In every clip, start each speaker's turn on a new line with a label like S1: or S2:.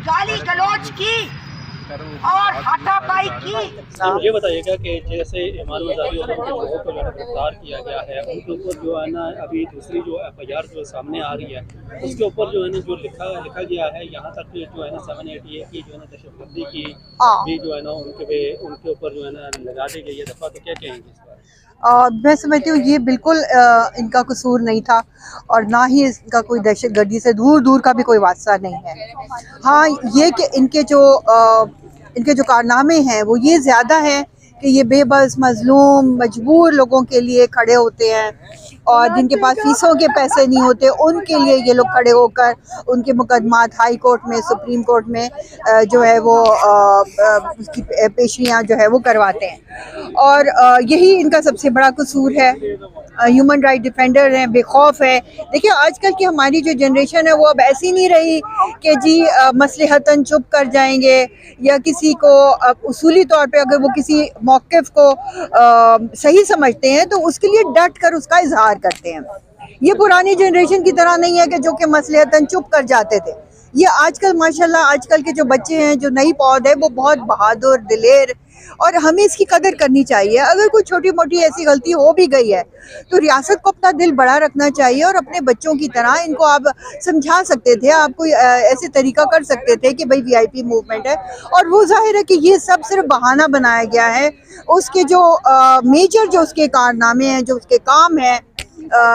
S1: गाली गलौज की और हाथापाई की।
S2: ये बताइएगा कि जैसे इमाम मज़ारी और उनके लोगों को जो है गिरफ्तार किया गया है, उनके ऊपर जो है ना अभी दूसरी जो FIR जो सामने आ रही है उसके ऊपर जो है ना जो लिखा गया है, यहाँ तक कि जो है ना 788 की जो है ना दहशतगर्दी की भी जो है ना उनके ऊपर जो है ना लगा दी गई है दफ़ा। तो क्या कहेंगे इस बार?
S3: मैं समझती हूँ ये बिल्कुल इनका कसूर नहीं था और ना ही इनका कोई दहशतगर्दी से दूर दूर का भी कोई वास्ता नहीं है। हाँ, ये कि इनके जो कारनामे हैं वो ये ज़्यादा है कि ये बेबस मजलूम मजबूर लोगों के लिए खड़े होते हैं और जिनके पास फीसों के पैसे नहीं होते उनके लिए ये लोग खड़े होकर उनके मुकदमात हाई कोर्ट में सुप्रीम कोर्ट में जो है वो उसकी पेशियाँ जो है वो करवाते हैं और यही इनका सबसे बड़ा कसूर है। ह्यूमन राइट डिफेंडर हैं, बेखौफ है। देखिए आजकल की हमारी जो जनरेशन है वो अब ऐसी नहीं रही कि जी मसलहतन चुप कर जाएंगे या किसी को उसूली तौर पे अगर वो किसी मौक़िफ़ को सही समझते हैं तो उसके लिए डट कर उसका इजहार करते हैं। ये पुरानी जनरेशन की तरह नहीं है कि जो कि मसलहतन चुप कर जाते थे। ये आजकल माशाल्लाह आजकल के जो बच्चे हैं, जो नई पौध है, वो बहुत बहादुर दिलेर और हमें इसकी कदर करनी चाहिए। अगर कोई छोटी मोटी ऐसी गलती हो भी गई है तो रियासत को अपना दिल बड़ा रखना चाहिए और अपने बच्चों की तरह इनको आप समझा सकते थे, आप कोई ऐसे तरीका कर सकते थे कि भाई VIP मूवमेंट है। और वो जाहिर है कि ये सब सिर्फ बहाना बनाया गया है। उसके जो मेजर जो उसके कारनामे हैं, जो उसके काम हैं,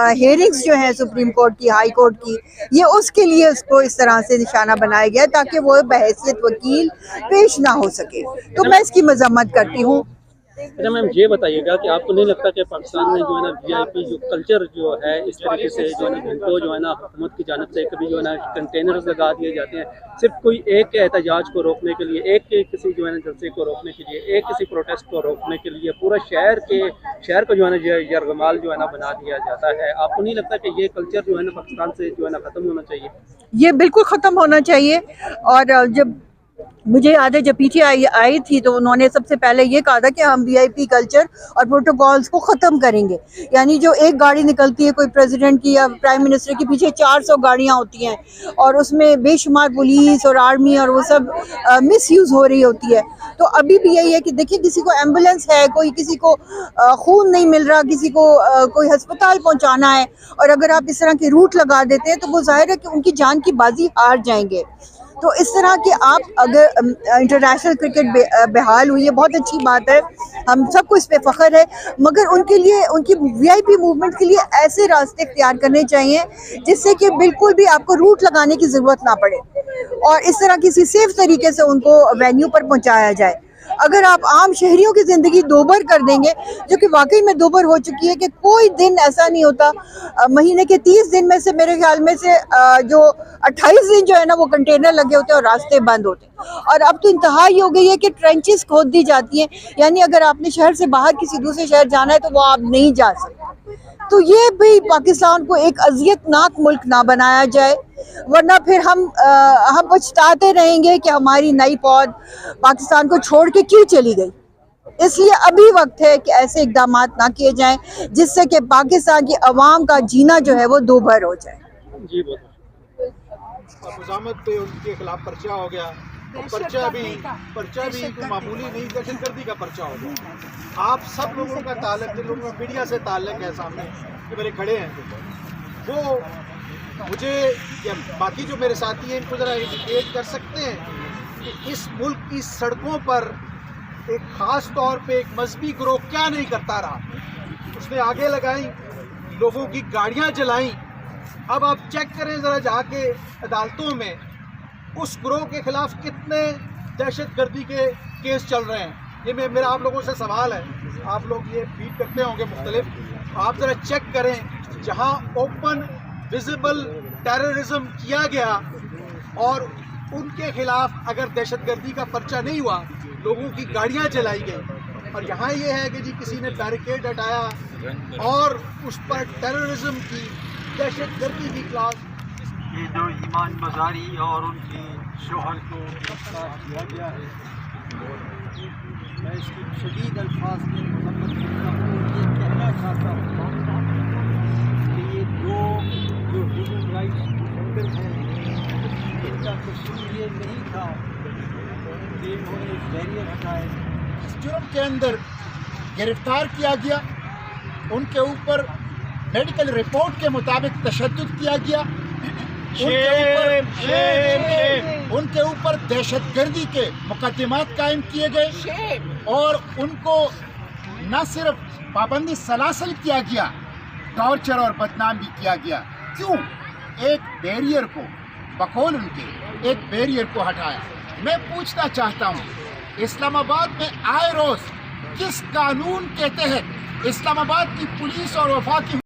S3: हेयरिंग्स जो हैं सुप्रीम कोर्ट की हाई कोर्ट की, ये उसके लिए उसको इस तरह से निशाना बनाया गया ताकि वो बहैसियत वकील पेश ना हो सके। तो मैं इसकी मजम्मत करती हूँ।
S2: अच्छा मैम, ये बताइएगा कि आपको नहीं लगता कि पाकिस्तान में जो है ना VIP जो कल्चर जो है इस तरीके से जो है ना घंटों जो है ना हुकूमत की जानिब से कभी जो है ना कंटेनर्स लगा दिए जाते हैं सिर्फ कोई एक एहतजाज को रोकने के लिए, एक किसी जो है ना जलसे को रोकने के लिए, एक किसी प्रोटेस्ट को रोकने के लिए पूरा शहर को जो है ना यरगमाल जो है ना बना दिया जाता है। आपको नहीं लगता कि ये कल्चर जो है ना पाकिस्तान से जो है ना ख़त्म होना चाहिए?
S3: ये बिल्कुल ख़त्म होना चाहिए। और जब मुझे याद है जब PTI आई थी तो उन्होंने सबसे पहले ये कहा था कि हम VIP कल्चर और प्रोटोकॉल्स को ख़त्म करेंगे। यानी जो एक गाड़ी निकलती है कोई प्रेसिडेंट की या प्राइम मिनिस्टर के पीछे 400 गाड़ियाँ होती हैं और उसमें बेशुमार पुलिस और आर्मी और वो सब मिसयूज़ हो रही होती है। तो अभी भी यही है कि देखिए किसी को एम्बुलेंस है, कोई किसी को खून नहीं मिल रहा, किसी को कोई हस्पताल पहुँचाना है और अगर आप इस तरह के रूट लगा देते हैं तो वो जाहिर है कि उनकी जान की बाजी हार जाएंगे। तो इस तरह के आप अगर इंटरनेशनल क्रिकेट बहाल हुई है, बहुत अच्छी बात है, हम सबको इस पे फ़ख्र है, मगर उनके लिए उनकी VIP मूवमेंट के लिए ऐसे रास्ते इख्तियार करने चाहिए जिससे कि बिल्कुल भी आपको रूट लगाने की ज़रूरत ना पड़े और इस तरह किसी सेफ तरीके से उनको वेन्यू पर पहुंचाया जाए। अगर आप आम शहरियों की ज़िंदगी दोबर कर देंगे, जो कि वाकई में दोबर हो चुकी है कि कोई दिन ऐसा नहीं होता, महीने के 30 दिन में से मेरे ख्याल में से जो 28 दिन जो है ना वो कंटेनर लगे होते हैं और रास्ते बंद होते हैं। और अब तो इंतहा ही हो गई है कि ट्रेंचेस खोद दी जाती हैं, यानी अगर आपने शहर से बाहर किसी दूसरे शहर जाना है तो वो आप नहीं जा सकते। तो ये भी पाकिस्तान को एक अज़ियतनाक मुल्क ना बनाया जाए, वरना फिर हम पछताते रहेंगे कि हमारी नई पौध पाकिस्तान को छोड़ के क्यों चली गई। इसलिए अभी वक्त है कि ऐसे इक़दाम ना किए जाएं जिससे कि पाकिस्तान की अवाम का जीना जो है वो दोभर हो जाए।
S2: जी बहुत
S4: मुज़ामत पे उनके खिलाफ पर्चा हो गया, पर्चा भी कोई मामूली नहीं, दहशतगर्दी का पर्चा हो गया। आप सब लोगों का ताल्लुक, जिन लोगों का मीडिया से ताल्लुक है सामने जो मेरे खड़े हैं, वो मुझे या बाकी जो मेरे साथी हैं इनको ज़रा एजुकेट कर सकते हैं कि इस मुल्क की सड़कों पर एक ख़ास तौर पे एक मजहबी गिरोह क्या नहीं करता रहा। उसने आगे लगाई, लोगों की गाड़ियाँ जलाई। अब आप चेक करें ज़रा जाके अदालतों में उस गिरोह के ख़िलाफ़ कितने दहशतगर्दी के केस चल रहे हैं। ये मेरा आप लोगों से सवाल है, आप लोग ये फीड करते होंगे मुख्तलिफ, आप ज़रा चेक करें जहाँ ओपन विजिबल टेररिज्म किया गया और उनके खिलाफ अगर दहशतगर्दी का पर्चा नहीं हुआ, लोगों की गाड़ियां जलाई गई। और यहाँ ये है कि जी किसी ने बैरिकेड हटाया और उस पर टेररिज्म की दहशतगर्दी की क्लास।
S5: ये जो इमाम मज़ारी और उनकी शोहर को गिरफ्तार किया गया है, मैं इसकी शदीद अल्फाज में मजम्मत करता हूँ। ये कहना चाहता हूँ कि ये दो जो ह्यूमन राइट्स डिफेंडर हैं इनका कसूर ये नहीं था कि उन्होंने बैरियर हटाए।
S6: इस जुर्म के अंदर गिरफ्तार किया गया, उनके ऊपर मेडिकल रिपोर्ट के मुताबिक तशद्दुद किया गया, उनके ऊपर दहशतगर्दी के मुकदमात कायम किए गए और उनको न सिर्फ पाबंदी सलासल किया गया, टॉर्चर और बदनाम भी किया गया। क्यों? एक बैरियर को, बकौल उनके एक बैरियर को हटाया। मैं पूछना चाहता हूँ, इस्लामाबाद में आए रोज किस कानून के तहत इस्लामाबाद की पुलिस और वफाकी